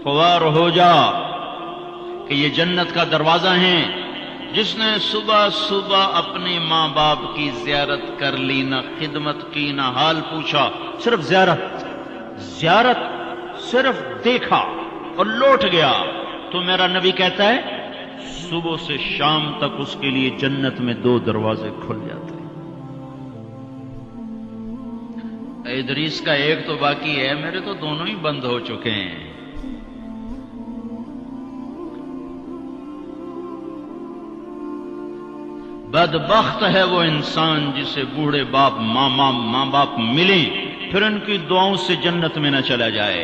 خوار ہو جا کہ یہ جنت کا دروازہ ہے. جس نے صبح صبح اپنے ماں باپ کی زیارت کر لی، نہ خدمت کی نہ حال پوچھا، صرف زیارت صرف دیکھا اور لوٹ گیا، تو میرا نبی کہتا ہے صبح سے شام تک اس کے لیے جنت میں 2 دروازے کھل جاتے ہیں. ادریس کا ایک تو باقی ہے، میرے تو دونوں ہی بند ہو چکے ہیں. بدبخت ہے وہ انسان جسے بوڑھے باپ ماں باپ ملیں پھر ان کی دعاؤں سے جنت میں نہ چلا جائے.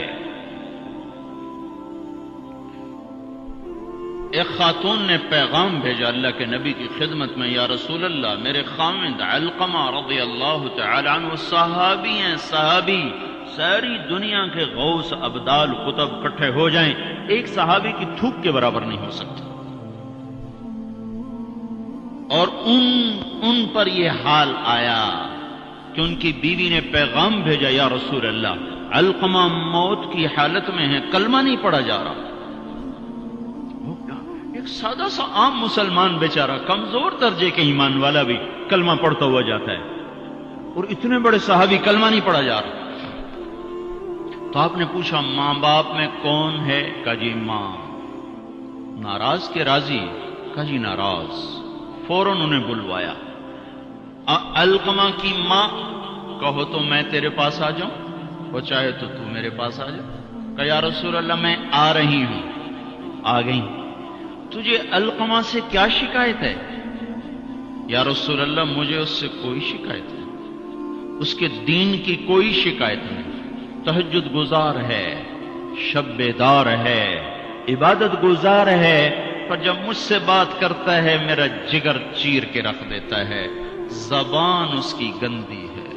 ایک خاتون نے پیغام بھیجا اللہ کے نبی کی خدمت میں، یا رسول اللہ میرے خاوند علقمہ رضی اللہ تعالی عنہ صحابی ہیں، صحابی، ساری دنیا کے غوث ابدال قطب اکٹھے ہو جائیں ایک صحابی کی تھوک کے برابر نہیں ہو سکتا. اور ان پر یہ حال آیا کہ ان کی بیوی نے پیغام بھیجا، یا رسول اللہ علقمہ موت کی حالت میں ہے، کلمہ نہیں پڑھا جا رہا. ایک سادہ سا عام مسلمان بیچارہ کمزور درجے کے ایمان والا بھی کلمہ پڑھتا ہوا جاتا ہے، اور اتنے بڑے صحابی کلمہ نہیں پڑھا جا رہا. تو آپ نے پوچھا ماں باپ میں کون ہے؟ کہا جی ماں. ناراض کے راضی؟ کہا جی ناراض. فوراً انہیں بلوایا. علقمہ کی ماں، کہو تو میں تیرے پاس آ جاؤں، وہ چاہے تو میرے پاس آ جا. کہا یا رسول اللہ میں آ رہی ہوں. آ گئی. تجھے علقمہ سے کیا شکایت ہے؟ یا رسول اللہ مجھے اس سے کوئی شکایت نہیں، اس کے دین کی کوئی شکایت نہیں. تہجد گزار ہے، شب بیدار ہے، عبادت گزار ہے، پر جب مجھ سے بات کرتا ہے میرا جگر چیر کے رکھ دیتا ہے. زبان اس کی گندی ہے،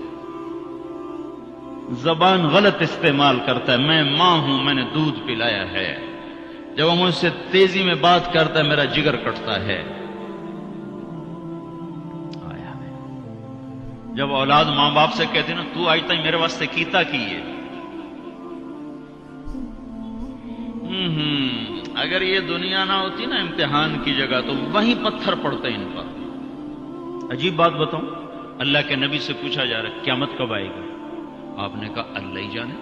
زبان غلط استعمال کرتا ہے. میں ماں ہوں، میں نے دودھ پلایا ہے، جب وہ مجھ سے تیزی میں بات کرتا ہے میرا جگر کٹتا ہے. آیا جب اولاد ماں باپ سے کہتے نا تو آج تک میرے واسطے کیتا کی ہے. اگر یہ دنیا نہ ہوتی نا امتحان کی جگہ تو وہیں پتھر پڑتے ان پر. عجیب بات بتاؤں، اللہ کے نبی سے پوچھا جا رہا ہے قیامت کب آئے گی؟ آپ نے کہا اللہ ہی جانے.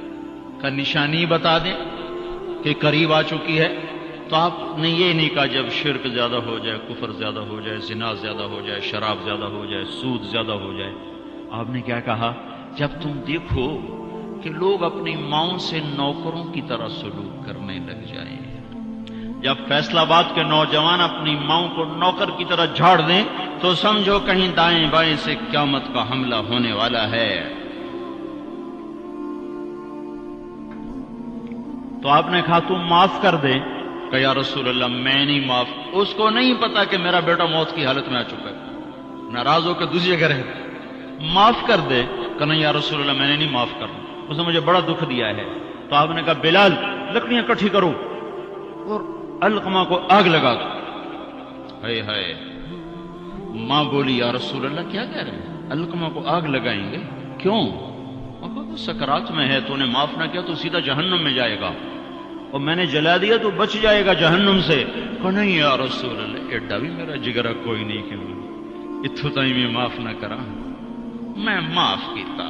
کا نشانی بتا دیں کہ قریب آ چکی ہے. تو آپ نے یہ نہیں کہا جب شرک زیادہ ہو جائے، کفر زیادہ ہو جائے، زنا زیادہ ہو جائے، شراب زیادہ ہو جائے، سود زیادہ ہو جائے. آپ نے کیا کہا؟ جب تم دیکھو کہ لوگ اپنی ماؤں سے نوکروں کی طرح سلوک کرنے لگ جائیں. جب فیصلہ آباد کے نوجوان اپنی ماؤں کو نوکر کی طرح جھاڑ دیں تو سمجھو کہیں دائیں بائیں سے قیامت کا حملہ ہونے والا ہے. تو آپ نے کہا تم معاف کر دے. کہ یا رسول اللہ میں نہیں معاف. اس کو نہیں پتا کہ میرا بیٹا موت کی حالت میں آ چکا ہے، ناراض ہو کے دوسری جگہ رہے. معاف کر دے. کہ نہیں یا رسول اللہ میں نے نہیں معاف کرنا، اس نے مجھے بڑا دکھ دیا ہے. تو آپ نے کہا بلال لکڑیاں اکٹھی کرو اور علقمہ کو آگ لگا دو. ہائے ہائے. ماں بولی یا رسول اللہ کیا کہہ رہے ہیں؟ علقمہ کو آگ لگائیں گے؟ کیوں؟ وہ سکرات میں ہے، تو نے معاف نہ کیا تو سیدھا جہنم میں جائے گا، اور میں نے جلا دیا تو بچ جائے گا جہنم سے. کہ نہیں یا رسول اللہ ایڈا بھی میرا جگرا کوئی نہیں کہ اتھو تائی میں معاف نہ کرا. میں معاف کیتا.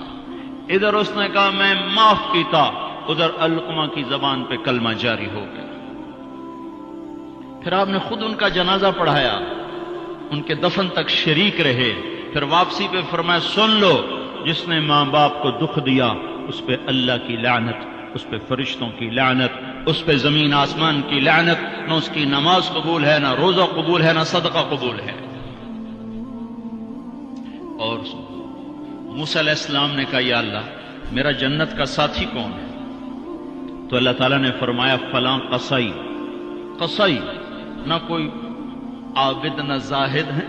ادھر اس نے کہا میں معاف کیتا، ادھر علقمہ کی زبان پہ کلمہ جاری ہو گیا. پھر آپ نے خود ان کا جنازہ پڑھایا، ان کے دفن تک شریک رہے. پھر واپسی پہ فرمایا سن لو، جس نے ماں باپ کو دکھ دیا اس پہ اللہ کی لعنت، اس پہ فرشتوں کی لعنت، اس پہ زمین آسمان کی لعنت. نہ اس کی نماز قبول ہے، نہ روزہ قبول ہے، نہ صدقہ قبول ہے. اور موسیٰ علیہ السلام نے کہا یا اللہ میرا جنت کا ساتھی کون ہے؟ تو اللہ تعالیٰ نے فرمایا فلاں قصائی. قصائی نہ کوئی عابد نہ زاہد ہے،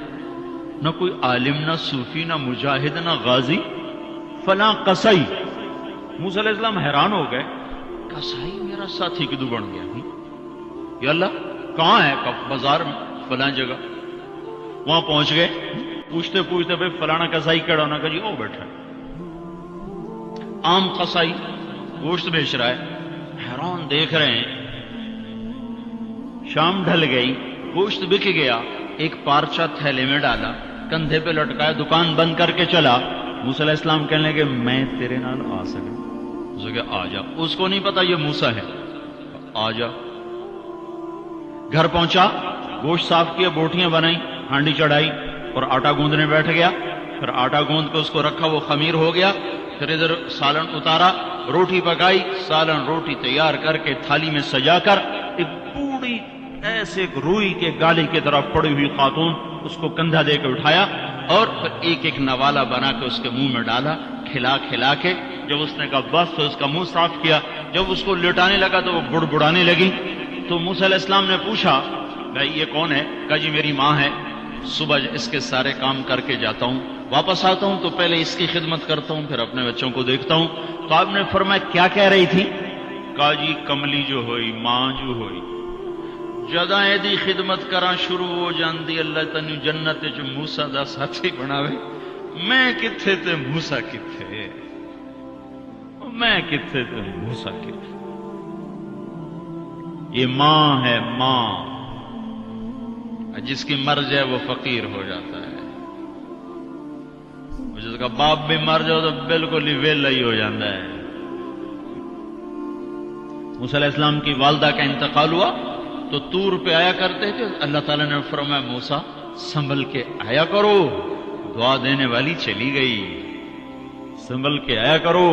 نہ کوئی عالم نہ صوفی نہ مجاہد نہ غازی، فلاں قصائی. موسیٰ علیہ السلام حیران ہو گئے، قصائی میرا ساتھی کدو بن گیا؟ یا اللہ کہاں ہے؟ بازار میں فلاں جگہ. وہاں پہنچ گئے، پوچھتے پوچھتے بھائی فلانا قصائی کیڑا ہونا؟ کہ جی وہ بیٹھا ہے. عام قصائی گوشت بیچ رہا ہے. حیران دیکھ رہے ہیں شام ڈھل گئی، گوشت بک گیا، ایک پارچہ تھیلے میں ڈالا، کندھے پہ لٹکایا، دکان بند کر کے چلا۔ موسیٰ علیہ السلام کہنے لگے میں تیرے نال آ سکا؟ اس نے کہا آ جا۔ اس کو نہیں پتا یہ موسیٰ ہے، آ جا۔ گھر پہنچا، گوشت صاف کیا، بوٹیاں بنائی، ہانڈی چڑھائی اور آٹا گوندنے بیٹھ گیا۔ پھر آٹا گوند کے اس کو رکھا، وہ خمیر ہو گیا۔ پھر ادھر سالن اتارا، روٹی پکائی، سالن روٹی تیار کر کے تھالی میں سجا کر ایک بوڑھی ایسے روئی کے گالی کی طرف پڑی ہوئی خاتون، اس کو کندھا دے کے اٹھایا اور پھر ایک ایک نوالا بنا کے اس کے منہ میں ڈالا، کھلا کھلا کے۔ جب اس نے کہا بس تو اس کا منہ صاف کیا۔ جب اس کو لٹانے لگا تو وہ بڑبڑانے لگی۔ تو موسیٰ علیہ السلام نے پوچھا بھائی یہ کون ہے؟ کہا جی میری ماں ہے، صبح اس کے سارے کام کر کے جاتا ہوں، واپس آتا ہوں تو پہلے اس کی خدمت کرتا ہوں، پھر اپنے بچوں کو دیکھتا ہوں۔ تو آپ نے فرمایا کیا کہہ رہی تھی؟ کہا جی کملی جو ہوئی، ماں جو ہوئی، جدا ایدی خدمت کراں شروع ہو جاندی، اللہ تنو جنت جو موسیٰ دا ساتھی بناوے۔ میں کتھے تے موسیٰ کتھے، میں کتھے تے موسیٰ کتھے۔ یہ ماں ہے، ماں جس کی مر جائے وہ فقیر ہو جاتا ہے، جس کا باپ بھی مر جاؤ تو بالکل ہی ویلا ہی ہو جاتا ہے۔ موسیٰ علیہ السلام کی والدہ کا انتقال ہوا تو طور پہ آیا کرتے تھے۔ اللہ تعالیٰ نے فرمایا موسیٰ سنبھل کے آیا کرو، دعا دینے والی چلی گئی، سنبھل کے آیا کرو۔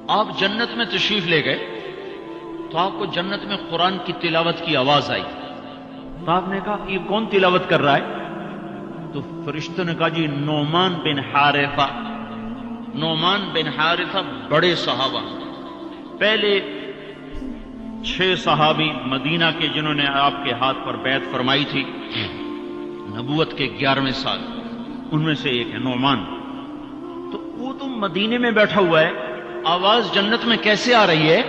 آپ جنت میں تشریف لے گئے تو آپ کو جنت میں قرآن کی تلاوت کی آواز آئی۔ تو آپ نے کہا یہ کون تلاوت کر رہا ہے؟ تو فرشتوں نے کہا جی نعمان بن حارثہ۔ نعمان بن حارثہ بڑے صحابہ، پہلے 6 صحابی مدینہ کے جنہوں نے آپ کے ہاتھ پر بیعت فرمائی تھی نبوت کے 11ویں سال، ان میں سے ایک ہے نعمان۔ تو وہ تو مدینے میں بیٹھا ہوا ہے، آواز جنت میں کیسے آ رہی ہے؟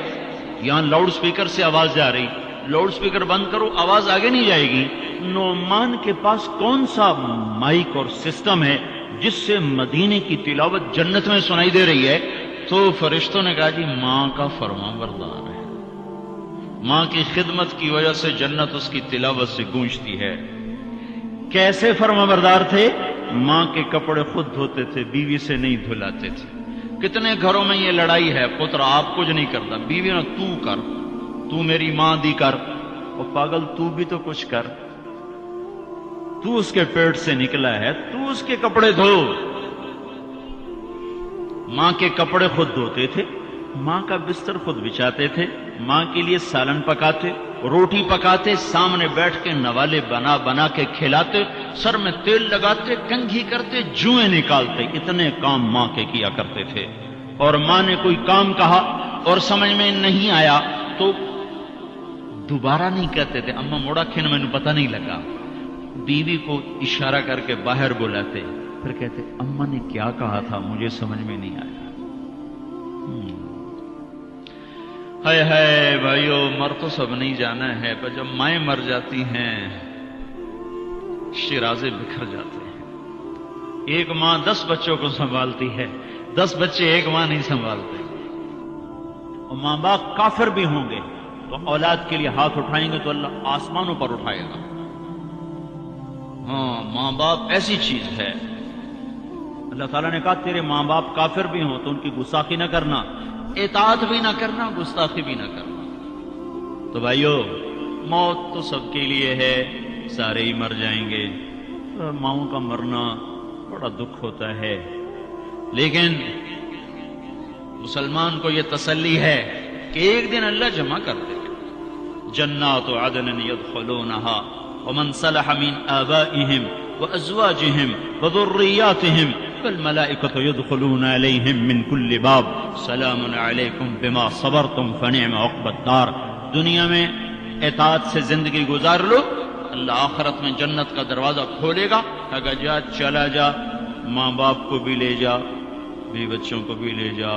یہاں لاؤڈ سپیکر سے آواز جا رہی، لاؤڈ سپیکر بند کرو آواز آگے نہیں جائے گی۔ نعمان کے پاس کون سا مائک اور سسٹم ہے جس سے مدینے کی تلاوت جنت میں سنائی دے رہی ہے؟ تو فرشتوں نے کہا جی ماں کا فرما بردار ہے، ماں کی خدمت کی وجہ سے جنت اس کی تلاوت سے گونجتی ہے۔ کیسے فرما بردار تھے؟ ماں کے کپڑے خود دھوتے تھے، بیوی سے نہیں دھلاتے تھے۔ کتنے گھروں میں یہ لڑائی ہے، پتر آپ کچھ نہیں کرتا، بیوی نے تو کر، تو میری ماں دی کر، اور پاگل تو بھی تو کچھ کر، تو اس کے پیٹ سے نکلا ہے، تو اس کے کپڑے دھو۔ ماں کے کپڑے خود دھوتے تھے، ماں کا بستر خود بچھاتے تھے، ماں کے لیے سالن پکاتے، روٹی پکاتے، سامنے بیٹھ کے نوالے بنا بنا کے کھلاتے، سر میں تیل لگاتے، کنگھی کرتے، جوئیں نکالتے، اتنے کام ماں کے کیا کرتے تھے۔ اور ماں نے کوئی کام کہا اور سمجھ میں نہیں آیا تو دوبارہ نہیں کہتے تھے اماں موڑا کھن میں پتہ نہیں لگا، بیوی کو اشارہ کر کے باہر بلاتے، پھر کہتے اماں نے کیا کہا تھا مجھے سمجھ میں نہیں آیا۔ ہائے ہائے بھائیو، مر تو سب نہیں جانا ہے، پر جب مائیں مر جاتی ہیں شیرازے بکھر جاتے ہیں۔ ایک ماں 10 بچوں کو سنبھالتی ہے، 10 بچے ایک ماں نہیں سنبھالتے۔ اور ماں باپ کافر بھی ہوں گے تو اولاد کے لیے ہاتھ اٹھائیں گے تو اللہ آسمانوں پر اٹھائے گا۔ ہاں، ماں باپ ایسی چیز ہے۔ اللہ تعالیٰ نے کہا تیرے ماں باپ کافر بھی ہوں تو ان کی گستاخی نہ کرنا، اطاعت بھی نہ کرنا، گستاخی بھی نہ کرنا۔ تو بھائیو، موت تو سب کے لیے ہے، سارے ہی مر جائیں گے۔ ماؤں کا مرنا بڑا دکھ ہوتا ہے، لیکن مسلمان کو یہ تسلی ہے کہ ایک دن اللہ جمع کر دے گا۔ جنات عدن يدخلونها ومن صلح من آبائهم وأزواجهم وذرياتهم والملائكة يدخلون عليهم من كل باب سلام عليكم بما صبرتم فنعم عقبى الدار۔ دنیا میں اطاعت سے زندگی گزار لو، اللہ آخرت میں جنت کا دروازہ کھولے گا، اگر جا چلا جا، ماں باپ کو بھی لے جا، بیوی بچوں کو بھی لے جا۔